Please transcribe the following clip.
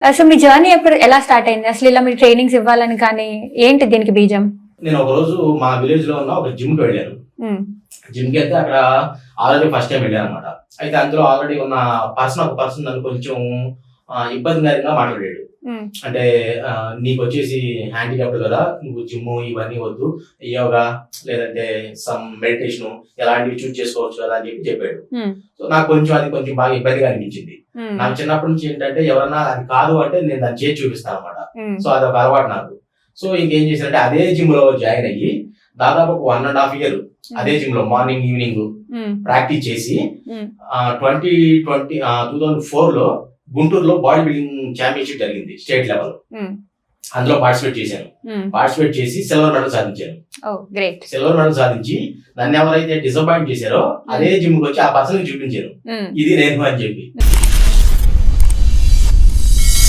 So మీ journey ఎప్పుడు ఎలా start అయింది? అసలు ఇలా మీరు ట్రైనింగ్స్ ఇవ్వాలని కానీ ఏంటి దీనికి బీజం? నేను ఒక రోజు మా విలేజ్ లో ఉన్న ఒక జిమ్ కి వెళ్ళాను. జిమ్ కి వెళ్తే అక్కడ ఆల్రెడీ ఫస్ట్ టైం వెళ్ళాను అనమాట. అయితే అందులో ఆల్రెడీ ఉన్న ఒక పర్సన్ నన్ను కొంచెం ఇబ్బందికరంగా మాట్లాడాడు. అంటే నీకు వచ్చేసి హ్యాండిక్యాప్డ్ కదా, నువ్వు జిమ్ ఇవన్నీ వద్దు, యోగా లేదంటే సమ్ మెడిటేషన్ ఎలాంటివి చూస్ చేసుకోవచ్చు కదా అని చెప్పాడు. సో నాకు కొంచెం బాగా ఇబ్బందిగా అనిపించింది. నాకు చిన్నప్పటి నుంచి ఏంటంటే ఎవరన్నా అది కాదు అంటే నేను దాన్ని చేసి చూపిస్తాను అనమాట. సో అది ఒక అలవాటు నాకు. సో ఇంకేం చేశానంటే అదే జిమ్ లో జాయిన్ అయ్యి దాదాపు 1.5 year అదే జిమ్ లో మార్నింగ్ ఈవినింగ్ ప్రాక్టీస్ చేసి 2004 లో గుంటూరులో బాడీ బిల్డింగ్ ఛాంపియన్షిప్ జరిగింది స్టేట్ లెవెల్. అందులో పార్టిసిపేట్ చేశాను. పార్టిసిపేట్ చేసి సిల్వర్ మెడల్ సాధించాను. సిల్వర్ మెడల్ సాధించి నన్ను ఎవరైతే డిసప్పాయింట్ చేశారో అదే జిమ్ కి వచ్చి ఆ పర్సన్ చూపించారు ఇది నేను అని చెప్పి.